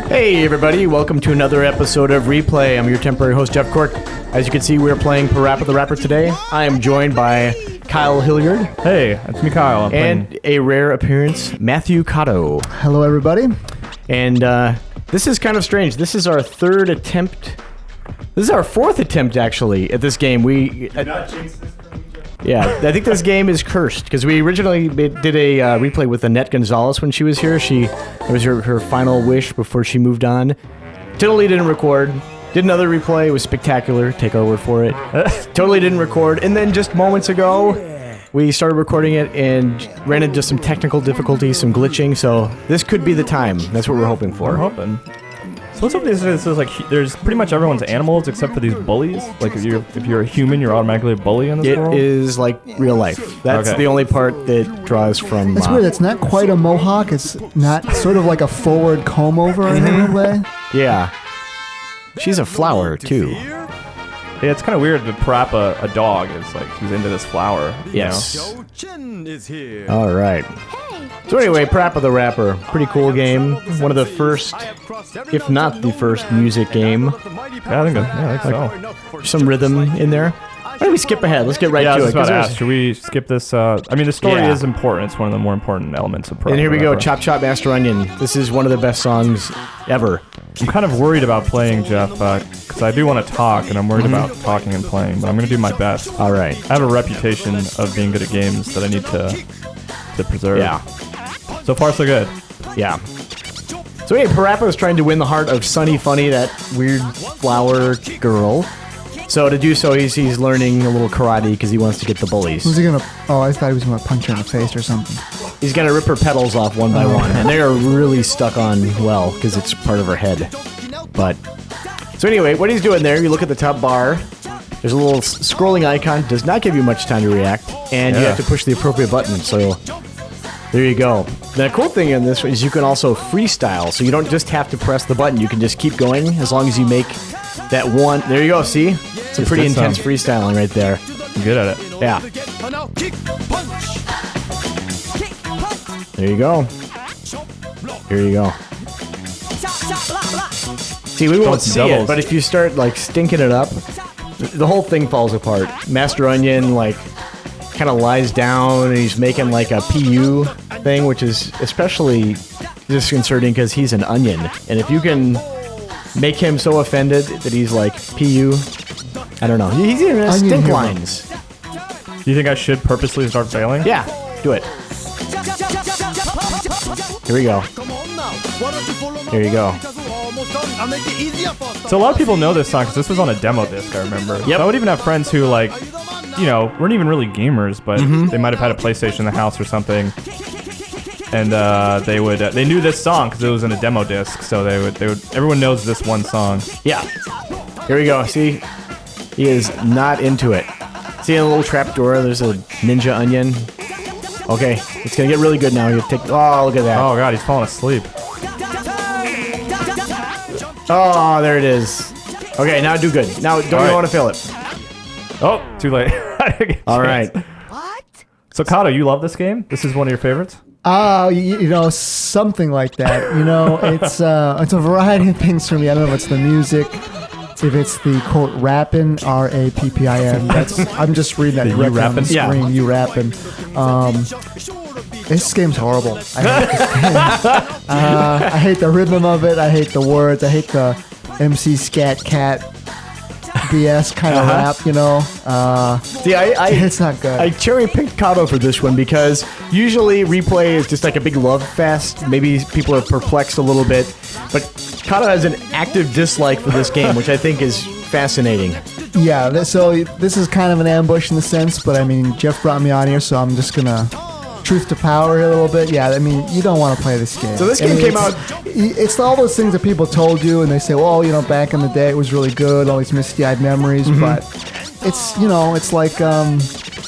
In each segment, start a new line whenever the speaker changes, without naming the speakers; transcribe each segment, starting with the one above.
Hey everybody, welcome to another episode of Replay. I'm your temporary host, Jeff Cork. As you can see, we're playing PaRappa The Rapper today. I am joined by Kyle Hilliard.
Hey, it's me, Kyle.
And a rare appearance, Matthew Kato.
Hello, everybody.
And this is kind of strange. This is our third attempt. This is our fourth attempt, actually, at this game. Yeah, I think this game is cursed because we originally did a replay with Annette Gonzalez when she was here. It was her final wish before she moved on. Totally didn't record. Did another replay. It was spectacular. Take our word for it. Totally didn't record. And then just moments ago, we started recording it and ran into some technical difficulties, some glitching. So this could be the time. That's what we're hoping for.
We're hoping. So what's up with this is like there's pretty much everyone's animals except for these bullies. Like if you're a human, you're automatically a bully in this world.
It is like real life. That's the only part that draws from.
It's weird. It's not quite a mohawk. It's not sort of like a forward comb over in any way.
Yeah. She's a flower too.
Yeah, it's kind of weird to PaRappa a dog. It's like he's into this flower.
Yes.
You know?
All right. So anyway, PaRappa The Rapper, pretty cool game. One of the first, if not the first, music game.
Yeah, I think so.
Some rhythm in there. Why don't we skip ahead? Let's get right to it.
I was about to ask, should we skip this? I mean, the story is important. It's one of the more important elements of PaRappa.
And here we go, Chop Chop Master Onion. This is one of the best songs ever.
I'm kind of worried about playing, Jeff, because I do want to talk, and I'm worried about talking and playing, but I'm going to do my best.
All right.
I have a reputation of being good at games that I need to preserve.
Yeah.
So far, so good.
Yeah. So anyway, PaRappa is trying to win the heart of Sunny Funny, that weird flower girl. So to do so, he's learning a little karate because he wants to get the bullies.
Who's he gonna? Oh, I thought he was gonna punch her in the face or something.
He's gonna rip her petals off one by one, and they are really stuck on well because it's part of her head. But so anyway, what he's doing there, you look at the top bar. There's a little scrolling icon. Does not give you much time to react, and you have to push the appropriate button. So there you go. The cool thing in this is you can also freestyle, so you don't just have to press the button. You can just keep going as long as you make that one. There you go. See, it's a pretty intense freestyling right there.
I'm good at it.
Yeah. There you go. Here you go. See, we won't see it, but if you start like stinking it up, the whole thing falls apart. Master Onion like kind of lies down and he's making like a PU thing, which is especially disconcerting because he's an onion. And if you can make him so offended that he's like PU, I don't know. He's even has stink lines.
Do you think I should purposely start failing?
Yeah, do it. Here we go. Here you go.
So a lot of people know this song because this was on a demo disc, I remember. Yep. So I would even have friends who like, you know, weren't even really gamers, but they might have had a PlayStation in the house or something. And they knew this song because it was in a demo disc, so they would everyone knows this one song.
Yeah. Here we go. See, he is not into it. See in a little trapdoor, there's a ninja onion. Okay, it's gonna get really good now. You take. Oh, look at that.
Oh god, he's falling asleep.
Oh, there it is. Okay, now do good. Now don't you want to feel it?
Oh, too late.
All right.
What?
So Kato, you love this game? This is one of your favorites?
You know, something like that. You know, it's a variety of things for me. I don't know if it's the music, if it's the quote rapping, R-A-P-P-I-N. I'm just reading that directly on the screen. You rapping. This game's horrible. I hate this game. I hate the rhythm of it. I hate the words. I hate the MC Scat Cat BS kind of rap, you know.
See,
it's not good.
I cherry-picked Kato for this one because usually Replay is just like a big love fest. Maybe people are perplexed a little bit, but Kato has an active dislike for this game, which I think is fascinating.
Yeah, so this is kind of an ambush in the sense, but I mean, Jeff brought me on here, so I'm just gonna truth to power a little bit. Yeah, I mean, you don't want to play this game.
So this game came out.
It's all those things that people told you, and they say, well, you know, back in the day it was really good, all these misty-eyed memories. But it's, you know, it's like a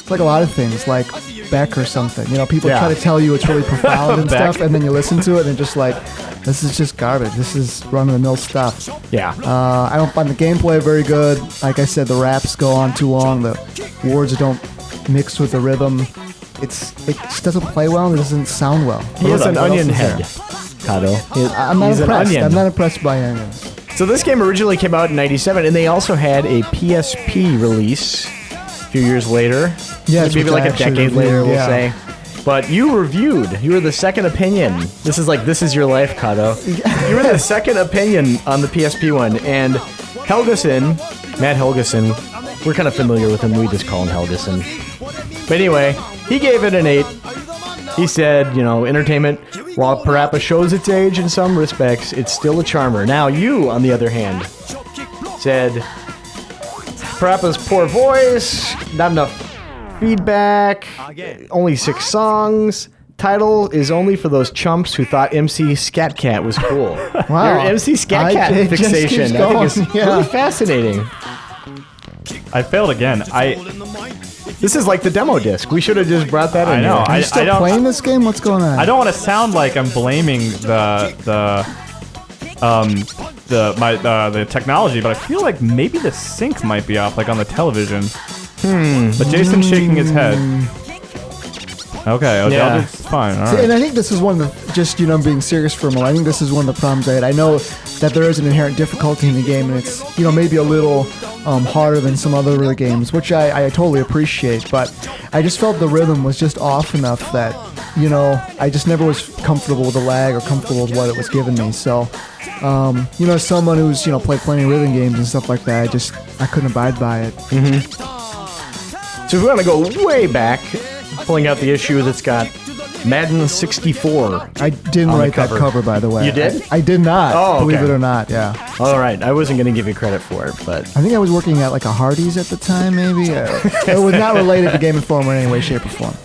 lot of things, like Beck or something. You know, people try to tell you it's really profound and stuff, and then you listen to it and just like, this is just garbage. This is run-of-the-mill stuff.
Yeah.
I don't find the gameplay very good. Like I said, the raps go on too long. The words don't mix with the rhythm. it just doesn't play well and it doesn't sound well.
He has an onion head, Kato.
I'm not
He's an
impressed.
onion.
I'm not impressed by onions.
So this game originally came out in '97, and they also had a PSP release a few years later.
Yes,
maybe
which
like
I
a
actually
decade later, we'll
reviewed,
say. But you reviewed. You were the second opinion. This is your life, Kato. You were the second opinion on the PSP one, and Matt Helgeson, we're kind of familiar with him. We just call him Helgeson. But anyway, he gave it an 8. He said, entertainment, while PaRappa shows its age in some respects, it's still a charmer. Now, you, on the other hand, said, PaRappa's poor voice, not enough feedback, only 6 songs. Title is only for those chumps who thought MC Scat Cat was cool.
Wow.
Your MC Scat Cat
It just
fixation,
keeps
I think, is
going, yeah.
really fascinating.
I failed again.
This is like the demo disc. We should have just brought that in.
I know.
here.
Are you still playing this game? What's going on?
I don't want to sound like I'm blaming the technology, but I feel like maybe the sync might be off, like on the television. But Jason's shaking his head. Okay,
Yeah.
it's fine. All
See,
right.
and I think this is one of the, just, being serious for a moment, I think this is one of the problems I had. I know that there is an inherent difficulty in the game, and it's, maybe a little harder than some other early games, which I totally appreciate, but I just felt the rhythm was just off enough that, I just never was comfortable with the lag or comfortable with what it was giving me. So, as someone who's, played plenty of rhythm games and stuff like that, I couldn't abide by it.
So if we want to go way back, pulling out the issue that's got Madden 64.
I didn't write that cover, by the way.
You did?
I did not,
Oh, okay.
believe it or not, yeah.
All right, I wasn't going to give you credit for it, but
I think I was working at like a Hardee's at the time, maybe. It was not related to Game Informer in any way, shape, or form.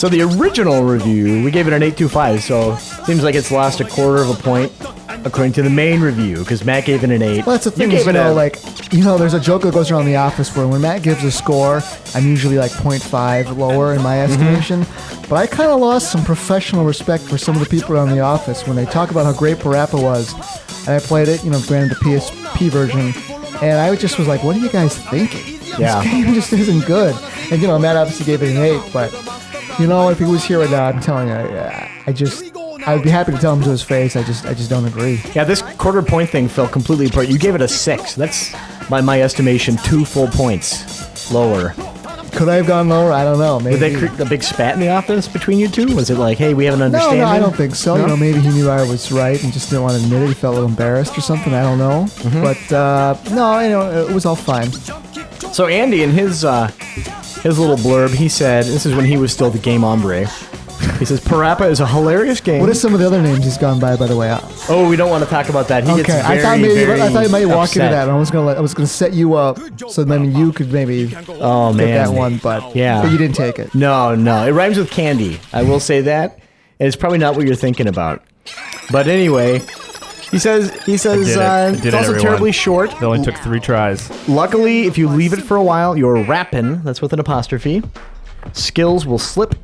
so the original review, we gave it an 8.25, so seems like it's lost a quarter of a point according to the main review, because Matt gave it an 8.
Well, that's the thing,
You
is,
gave it
there's a joke that goes around the office where when Matt gives a score, I'm usually like 0.5 lower in my estimation. But I kind of lost some professional respect for some of the people around the office when they talk about how great PaRappa was. And I played it, granted the PSP version, and I just was like, what are you guys thinking?
Yeah.
This game just isn't good. And, Matt obviously gave it an 8, but, if he was here right now, I'm telling you, I'd be happy to tell him to his face. I just don't agree.
Yeah, this quarter point thing fell completely apart. You gave it a 6. That's, by my estimation, 2 full points lower.
Could I have gone lower? I don't know. Maybe.
Did they create a big spat in the office between you two? Was it like, hey, we have an understanding?
No, I don't think so.
No?
Maybe he knew I was right and just didn't want to admit it. He felt a little embarrassed or something. I don't know. But no, it was all fine.
So Andy, in his little blurb, he said, this is when he was still the game hombre. He says, PaRappa is a hilarious game.
What are some of the other names he's gone by the way?
Oh, we don't want to talk about that. He gets very,
I thought you might walk into
upset.
that. I was gonna set you up so then you could maybe get
man.
that one, but
Yeah.
but you didn't take it.
No. It rhymes with candy. I will say that. And it's probably not what you're thinking about. But anyway, he says
I did
it's
it,
also
everyone.
terribly short.
It only took 3 tries.
Luckily, if you leave it for a while, your rapping, that's with an apostrophe, skills will slip,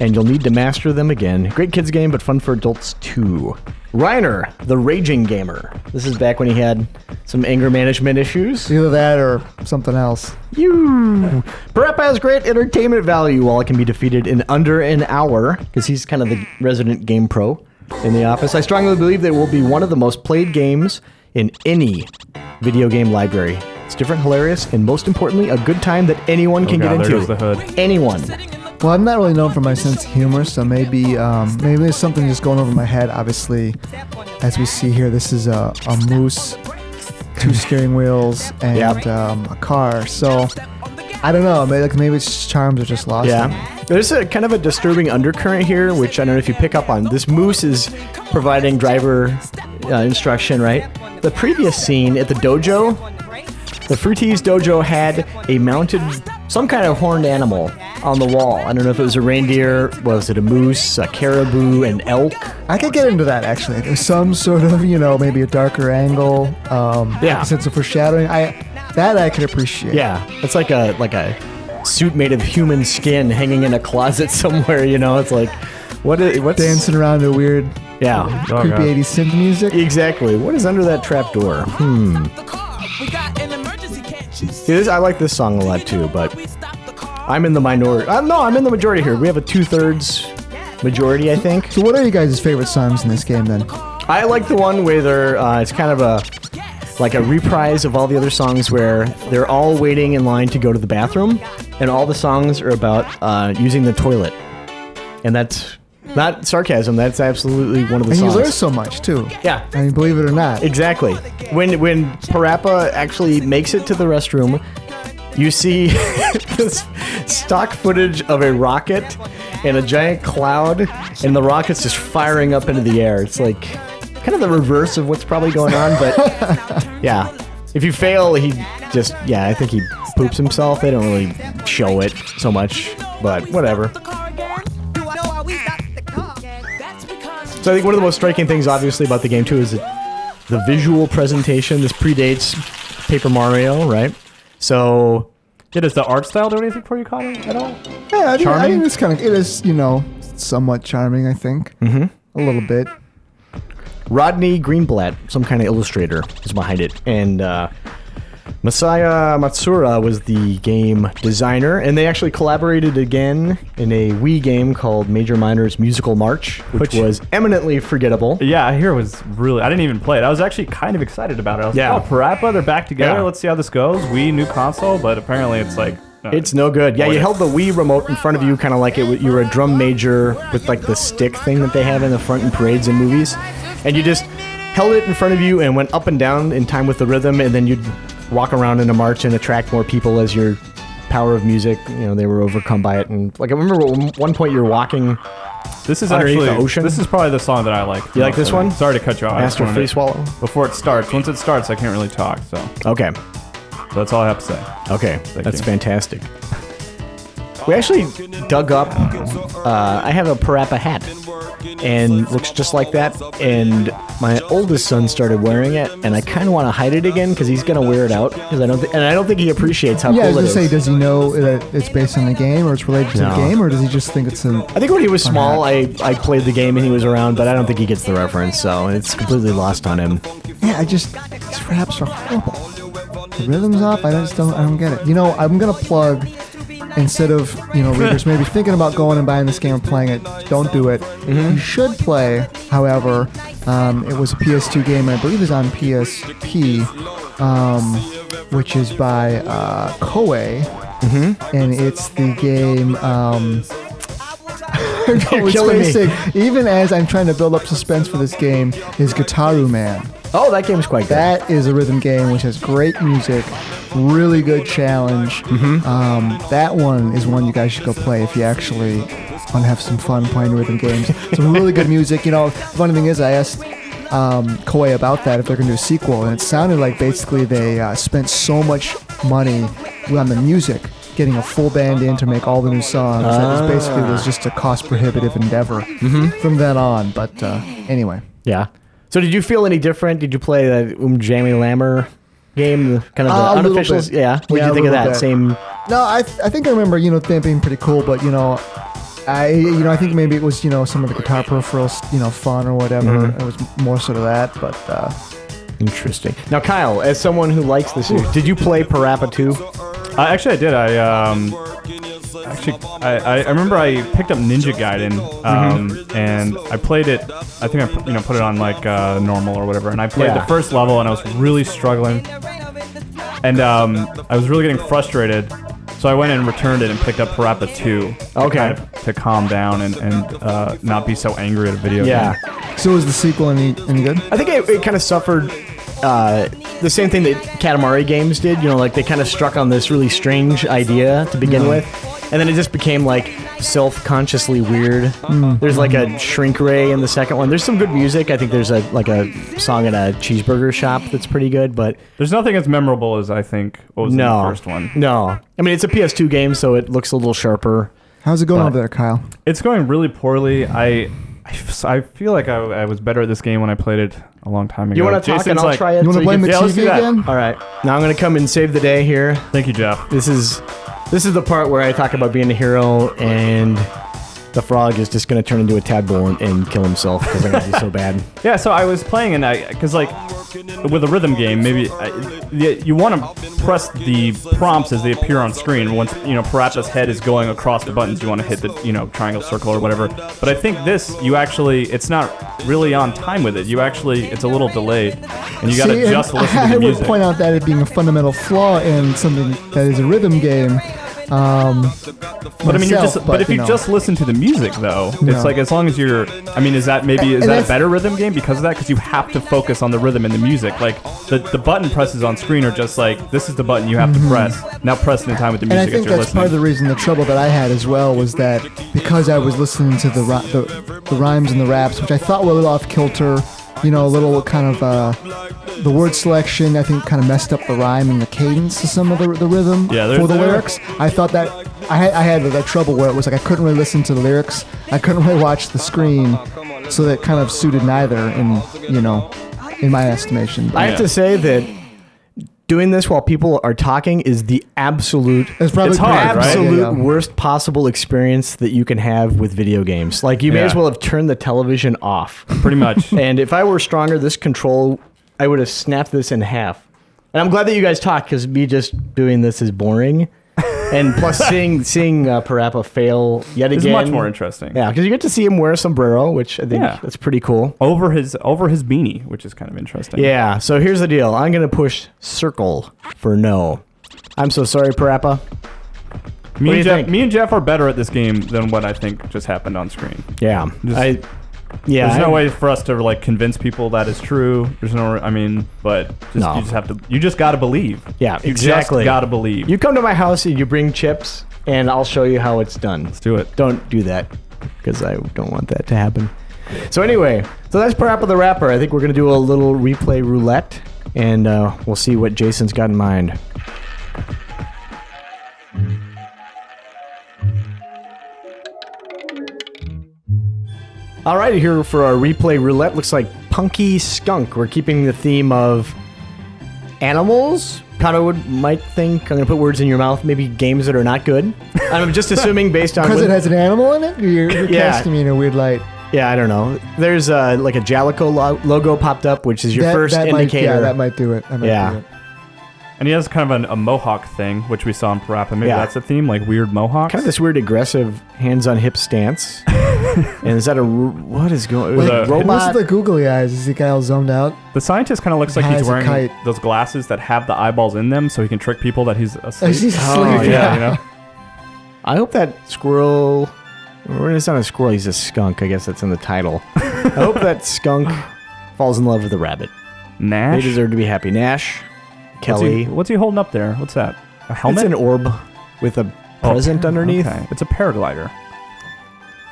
and you'll need to master them again. Great kids game, but fun for adults too. Reiner, the Raging Gamer. This is back when he had some anger management issues.
Either that or something else.
PaRappa has great entertainment value while it can be defeated in under an hour, because he's kind of the resident game pro in the office. I strongly believe that it will be one of the most played games in any video game library. It's different, hilarious, and most importantly, a good time that anyone can get
God,
into.
there goes the hood.
Anyone.
Well, I'm not really known for my sense of humor, so maybe there's something just going over my head. Obviously, as we see here, this is a moose, 2 steering wheels, and a car. So I don't know. Maybe its charms are just lost. on me.
There's a kind of a disturbing undercurrent here, which I don't know if you pick up on. This moose is providing driver instruction, right? The previous scene at the dojo, the Fruities dojo had a mounted, some kind of horned animal on the wall. I don't know if it was a reindeer, was it a moose, a caribou, an elk?
I could get into that actually. There's some sort of, maybe a darker angle, a sense of foreshadowing. That I could appreciate.
Yeah, it's like a suit made of human skin hanging in a closet somewhere. It's like, what's
Dancing around to weird,
Yeah,
Oh,
creepy
God.
80s synth music.
exactly. What is under that trap door? See, I like this song a lot too, but I'm in the minority. No, I'm in the majority here. We have a 2/3 majority, I think.
So what are you guys' favorite songs in this game then?
I like the one where it's kind of a reprise of all the other songs where they're all waiting in line to go to the bathroom, and all the songs are about using the toilet. And that's not sarcasm. That's absolutely one of the
and
songs.
you learn so much too.
Yeah.
I mean, believe it or not.
Exactly. When PaRappa actually makes it to the restroom, you see this stock footage of a rocket and a giant cloud, and the rocket's just firing up into the air. It's like kind of the reverse of what's probably going on, but yeah. If you fail, I think he poops himself. They don't really show it so much, but whatever. So I think one of the most striking things, obviously, about the game, too, is the visual presentation. This predates Paper Mario, right? So...
Yeah, does the art style do anything for you, Kato, at all?
Yeah, I think it's it is, somewhat charming, I think. Mm-hmm. A little bit.
Rodney Greenblatt, some kind of illustrator, is behind it. And Masaya Matsura was the game designer. And they actually collaborated again in a Wii game called Major Minor's Musical March, which was eminently forgettable.
Yeah, I hear it was really... I didn't even play it. I was actually kind of excited about it. I was like, oh, PaRappa, they're back together.
Yeah.
Let's see how this goes. Wii, new console, but apparently it's like...
It's no good. Yeah, you held the Wii remote in front of you, kind of like you were a drum major with like the stick thing that they have in the front in parades and movies. And you just held it in front of you and went up and down in time with the rhythm, and then you'd walk around in a march and attract more people as your power of music, they were overcome by it. And like I remember at one point you're walking
This is
underneath
actually
the ocean.
This is probably the song that I like.
You like this one?
Sorry to cut you off.
Master Free Swallow?
Before it starts. Once it starts, I can't really talk, so
Okay.
that's all I have to say.
Okay.
Thank
That's
you.
fantastic. We actually dug up, I have a PaRappa hat, and looks just like that, and my oldest son started wearing it, and I kind of want to hide it again, because he's going to wear it out, because I don't think he appreciates how
I
cool
was
it
gonna
is.
say, does he know that it's based on the game, or it's related to the
No.
game, or does he just think it's a...
I think when he was small, I played the game and he was around, but I don't think he gets the reference, so it's completely lost on him.
Yeah, these raps are horrible. The rhythm's off, I don't get it. I'm gonna plug... Instead of, readers maybe thinking about going and buying this game and playing it, don't do it. You should play, however, it was a PS2 game, and I believe it's on PSP, which is by Koei, and it's the game...
You're killing me.
Even as I'm trying to build up suspense for this game, is Gitaru Man.
Oh, that game's quite good.
That is a rhythm game which has great music, really good challenge. That one is one you guys should go play if you actually want to have some fun playing rhythm games. Some really good music. The funny thing is, I asked Koei about that, if they're going to do a sequel, and it sounded like basically they spent so much money on the music, getting a full band in to make all the new songs. That was just a cost-prohibitive endeavor from then on. But anyway.
Yeah. So did you feel any different? Did you play the Jamie Lammer game? Kind of the unofficial? Yeah. What did you think of that?
Bit.
Same.
No, I think I remember, that being pretty cool, but, I think maybe it was, some of the guitar peripherals, fun or whatever. It was more sort of that, but...
Interesting. Now, Kyle, as someone who likes this, did you play PaRappa 2?
Actually, I did. I remember I picked up Ninja Gaiden, and I played it. I think I put it on like normal or whatever, and I played the first level, and I was really struggling, and I was really getting frustrated. So I went and returned it and picked up PaRappa 2.
Okay.
To calm down and not be so angry at a video game.
So was the sequel any good?
I think it kind of suffered the same thing that Katamari games did. They kind of struck on this really strange idea to begin with, and then it just became like self-consciously weird. There's like a shrink ray in the second one. There's some good music. I think there's a song at a cheeseburger shop that's pretty good, but
there's nothing as memorable as I think what was in the first one.
No. I mean, it's a PS2 game, so it looks a little sharper.
How's it going over there, Kyle?
It's going really poorly. I feel like I was better at this game when I played it a long time ago.
You want to talk and I'll try it?
You want to blame the
let's
TV
do that.
again?
All right. Now I'm going to come and save the day here.
Thank you, Jeff.
This is the part where I talk about being a hero, and the frog is just going to turn into a tadpole and kill himself because I'm going to be so bad.
Yeah, so I was playing, and because with a rhythm game, maybe you want to press the prompts as they appear on screen. Once PaRappa's head is going across the buttons, you want to hit the triangle, circle, or whatever. But I think this, it's not really on time with it. It's a little delayed, and you got to just listen to the music.
I would point out that it being a fundamental flaw in something that is a rhythm game.
But if you just listen to the music, though, it's like as long as you're. I mean, is that a better rhythm game because of that? Because you have to focus on the rhythm and the music. Like the button presses on screen are just like, this is the button you have to press. Now press it in time with the music.
And I think that's part of the reason. The trouble that I had as well was that because I was listening to the rhymes and the raps, which I thought were a little off kilter. A little kind of the word selection, I think, kind of messed up the rhyme and the cadence of some of the rhythm for the lyrics. I thought that I had that trouble where it was like I couldn't really listen to the lyrics. I couldn't really watch the screen, so that kind of suited neither in my estimation.
I have to say that doing this while people are talking is the absolute worst possible experience that you can have with video games. Like, you may as well have turned the television off.
Pretty much.
And if I were stronger, this control, I would have snapped this in half. And I'm glad that you guys talk, because me just doing this is boring. And plus, seeing PaRappa fail yet again
is much more interesting.
Yeah, because you get to see him wear a sombrero, which I think that's pretty cool.
Over his beanie, which is kind of interesting.
Yeah. So here's the deal. I'm gonna push circle for no. I'm so sorry, PaRappa.
Me and Jeff are better at this game than what I think just happened on screen.
Yeah.
There's no way for us to convince people that is true. There's no, you just gotta believe.
Yeah,
you
exactly.
Just gotta believe.
You come to my house and you bring chips, and I'll show you how it's done.
Let's do it.
Don't do that, because I don't want that to happen. So anyway, that's PaRappa the Rapper. I think we're gonna do a little replay roulette, and we'll see what Jason's got in mind. All right, here for our replay roulette. Looks like Punky Skunk. We're keeping the theme of animals. Kato might think I'm going to put words in your mouth. Maybe games that are not good. I'm just assuming based on...
Because it has an animal in it? You're casting me in a weird light.
Yeah, I don't know. There's like a Jalico logo popped up, which is your first indicator.
That might do it. Do it.
And he has kind of a mohawk thing, which we saw in PaRappa. Maybe that's a theme, like weird mohawks.
Kind of this weird aggressive hands on hip stance. And is that what is going?
Robot? What's the googly eyes? Is he kind of zoned out?
The scientist kind of looks like he's wearing those glasses that have the eyeballs in them, so he can trick people that he's asleep.
He's asleep.
Yeah.
I hope that squirrel. It's not a squirrel. He's a skunk. I guess that's in the title. I hope that skunk falls in love with a rabbit.
Nash.
They deserve to be happy. Nash. Kelly.
What's he holding up there? What's that? A helmet?
It's an orb with a present underneath.
Okay. It's a paraglider.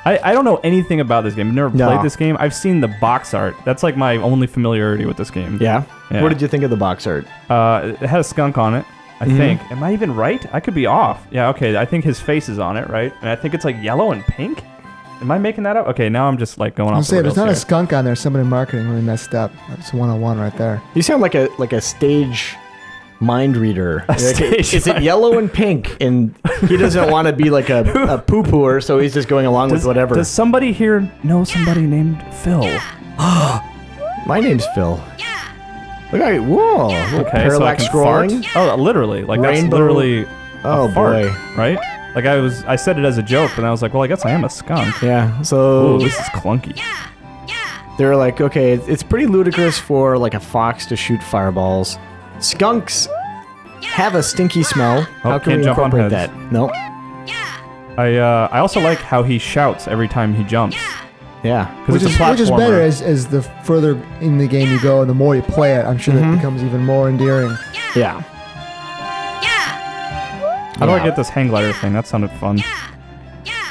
I don't know anything about this game. I've never played this game. I've seen the box art. That's like my only familiarity with this game.
Yeah? What did you think of the box art?
It had a skunk on it, I think. Am I even right? I could be off. Yeah, okay. I think his face is on it, right? And I think it's like yellow and pink. Am I making that up? Okay, now I'm just like going off the rails.
There's not a skunk on there. Somebody in marketing really messed up. That's 101 right there.
You sound like a stage mind reader. Is it yellow and pink? And he doesn't want to be like a poo-pooer, so he's just going along with whatever.
Does somebody here know somebody named Phil?
My name's Phil. Look at whoa.
Okay,
parallax
so I can
scrolling.
Fart? Oh, literally. Like
Rainbow.
That's literally
Oh
a fart,
boy.
right? Like I said it as a joke, but I was like, well, I guess I am a skunk.
Yeah. So
ooh, this is clunky.
They're like, okay, it's pretty ludicrous for like a fox to shoot fireballs. Skunks have a stinky smell. How can we incorporate that? Nope.
I also like how he shouts every time he jumps.
Yeah.
Which is better as the further in the game you go and the more you play it. I'm sure that becomes even more endearing.
Yeah.
How do I get this hang glider thing? That sounded fun.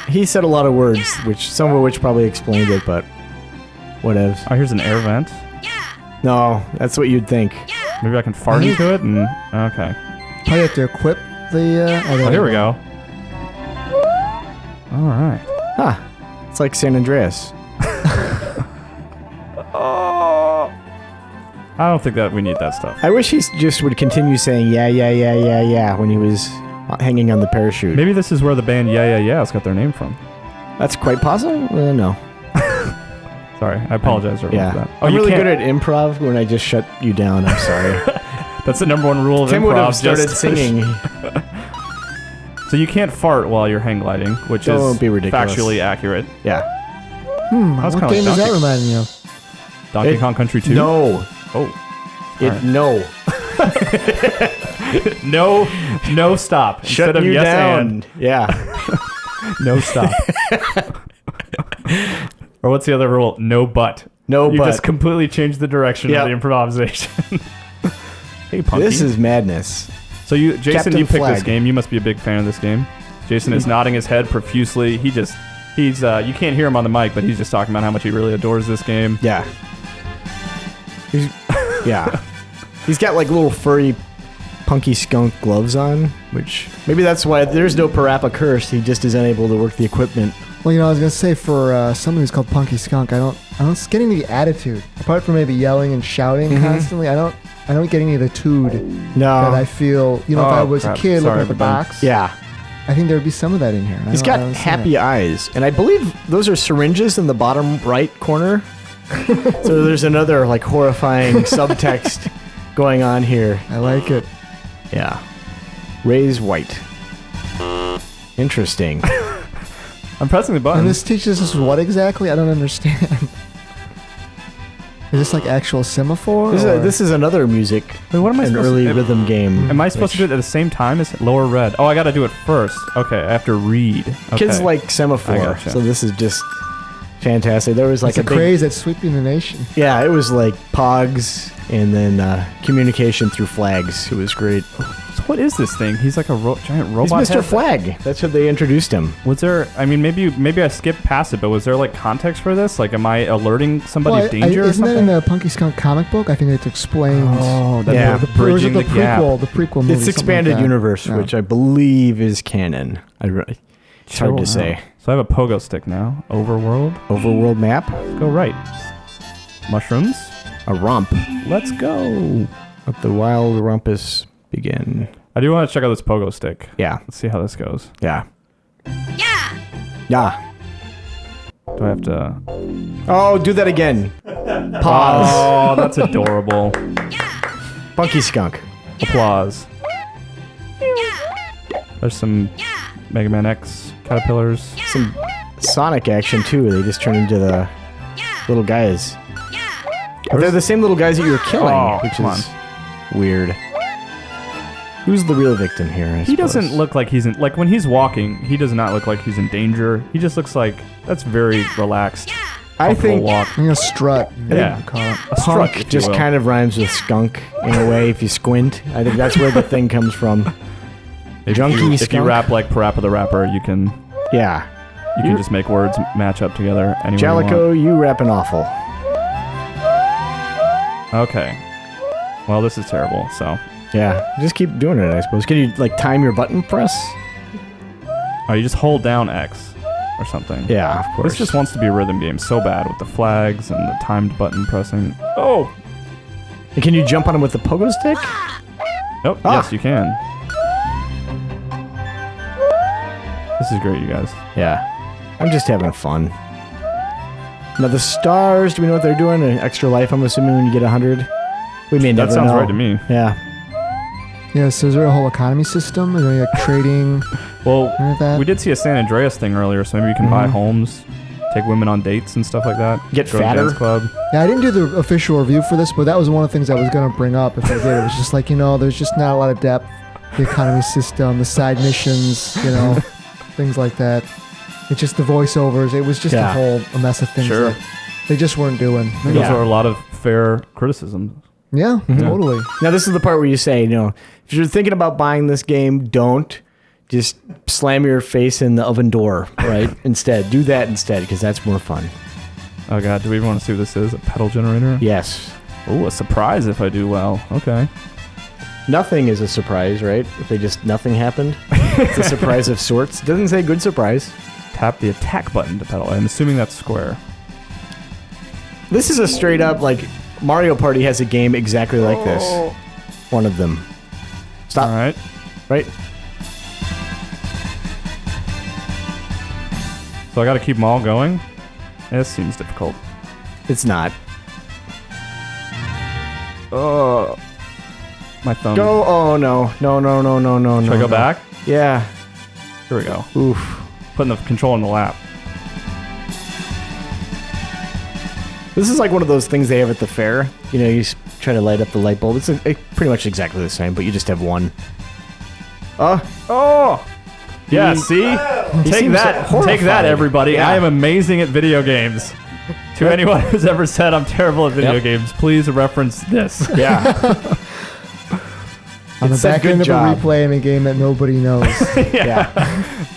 He said a lot of words, some of which probably explained it, but whatevs.
Oh, here's an air vent.
No, that's what you'd think.
Maybe I can fart into it and... Okay.
Probably have to equip the...
oh, here we go. All right.
Huh. It's like San Andreas.
Oh. I don't think that we need that stuff.
I wish he just would continue saying yeah when he was hanging on the parachute.
Maybe this is where the band Yeah Yeah Yeah's got their name from.
That's quite possible? No.
Is Sorry, I apologize for that. Oh,
I'm
you
really
can't-
good at improv when I just shut you down. I'm sorry.
That's the number one rule of
Tim
improv.
would have started
just-
singing.
So you can't fart while you're hang gliding, which
Don't
is
be ridiculous.
factually accurate.
Yeah.
That's
What
kinda
game
like
is that
Donkey-
reminding you of?
Donkey Kong Country 2?
No.
Oh.
No.
No stop.
Shut
Instead of
you
yes
down.
and,
Yeah.
no stop. Or what's the other rule? No but.
No
You
but.
just completely changed the direction
Yep.
of the improvisation. Hey, Punky.
This is madness.
So Jason,
Captain
you picked
Flag.
this game. You must be a big fan of this game. Jason is nodding his head profusely. He's you can't hear him on the mic, but he's just talking about how much he really adores this game.
Yeah. Yeah. He's got like little furry punky skunk gloves on, which maybe that's why there's no PaRappa curse. He just is unable to work the equipment.
Well, I was gonna say for someone who's called Punky Skunk, I don't get any of the attitude. Apart from maybe yelling and shouting constantly, I don't get any of the tood
No.
that I feel. If I was
crap.
a kid
Sorry,
looking at the
everybody.
box,
Yeah.
I think there would be some of that in here.
He's got
I don't see
happy
it.
eyes, and I believe those are syringes in the bottom right corner. So there's another like horrifying subtext going on here.
I like it.
Yeah. Ray's white. Interesting.
I'm pressing the button.
And this teaches us what exactly? I don't understand. Is this like actual semaphore?
This is another music.
Wait, what am I
an
supposed
early
to
rhythm game.
Am I supposed to do it at the same time as lower red? Oh, I got to do it first. Okay, I have to read. Okay.
Kids like
I
semaphore,
gotcha.
so this is just fantastic. There was like
It's a
big,
craze that's sweeping the nation.
yeah, it was like pogs and then communication through flags. It was great.
So what is this thing? He's like a giant
He's
robot.
Mr.
head.
Flag. That's what they introduced him.
Was there? I mean, maybe I skipped past it, but was there like context for this? Like, am I alerting somebody of danger or
isn't that
something?
in the Punky Skunk comic book? I think it explains.
Oh,
that- Yeah.
bridging the gap.
The prequel movie.
It's
something
expanded
like that.
universe,
Yeah.
which I believe is canon. It's hard to say.
So I have a pogo stick now. Overworld.
Overworld map,
Let's go right. Mushrooms.
a romp.
Let's go.
Let the wild rumpus begin.
I do want to check out this pogo stick.
Yeah,
Let's see how this goes.
yeah. Yeah.
Do I have to?
Oh, do that again. Pause.
Oh, that's adorable.
Funky skunk.
Applause. There's some Mega Man X caterpillars.
Some Sonic action too. They just turn into the little guys. They're the same little guys that you were killing,
Oh,
which
come
is weird. Who's the real victim here? I
He
suppose?
doesn't look like he's in, like when he's walking, he does not look like he's in danger. He just looks like that's very relaxed.
I
comfortable
think
walk.
I think a strut.
Yeah.
Call it.
A strut,
punk just kind of rhymes with skunk in a way. If you squint, I think that's where the thing comes from. Junkie
If you
skunk?
rap like PaRappa the Rapper, you can
Yeah.
just make words match up together anywhere you want.
Jalico, you rapping awful.
Okay. Well, this is terrible. So,
Yeah, just keep doing it, I suppose. Can you like time your button press?
oh, you just hold down X or something.
Yeah, of course.
This just wants to be a rhythm game so bad with the flags and the timed button pressing. Oh.
And can you jump on him with the pogo stick?
Nope.
Ah.
Yes, you can. This is great, you guys.
Yeah. I'm just having fun. Now the stars, do we know what they're doing? An extra life, I'm assuming, when you get 100? We may never
That sounds
know.
right to me.
Yeah.
Yeah, so is there a whole economy system? Is there any like trading?
Well,
Anything like that?
we did see a San Andreas thing earlier, so maybe you can buy homes, take women on dates and stuff like that.
Get
Go to
fatter.
dance club.
Yeah, I didn't do the official review for this, but that was one of the things I was going to bring up if I did. It was just like, there's just not a lot of depth. The economy system, the side missions, things like that. It's just the voiceovers. It was just
Yeah.
a mess of things
Sure.
that they just weren't doing.
I think those are a lot of fair criticisms.
Yeah, totally.
Now this is the part where you say, if you're thinking about buying this game, don't just slam your face in the oven door, right? Instead, do that instead, because that's more fun.
Oh god, do we even want to see what this is? A pedal generator?
Yes.
Oh, a surprise if I do well. Okay.
Nothing is a surprise, right? If they just nothing happened, it's a surprise of sorts. Doesn't say good surprise.
Tap the attack button to pedal. I'm assuming that's square.
This is a straight up like Mario Party has a game exactly like this. One of them. Stop.
All right.
Right?
So I got to keep them all going? This seems difficult.
It's not.
Oh, my thumb.
Go. Oh, no. No.
Should I go back?
Yeah.
Here we go.
Oof.
Putting the control in the lap.
This is like one of those things they have at the fair. You know, you try to light up the light bulb. It's pretty much exactly the same, but you just have one.
Oh! Yeah, see? Take that, everybody.
Yeah.
I am amazing at video games. To anyone who's ever said I'm terrible at video games, please reference this.
Yeah.
On the back end of a replay in a game that nobody knows.
Yeah.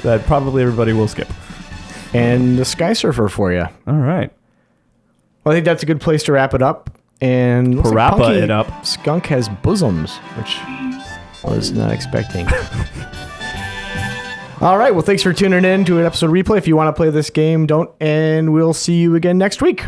That probably everybody will skip.
And the Sky Surfer for you.
All right.
Well, I think that's a good place to wrap it up. And looks like
PaRappa
Punky
it up.
Skunk has bosoms, which I was not expecting. All right. Well, thanks for tuning in to an episode replay. If you want to play this game, don't. And we'll see you again next week.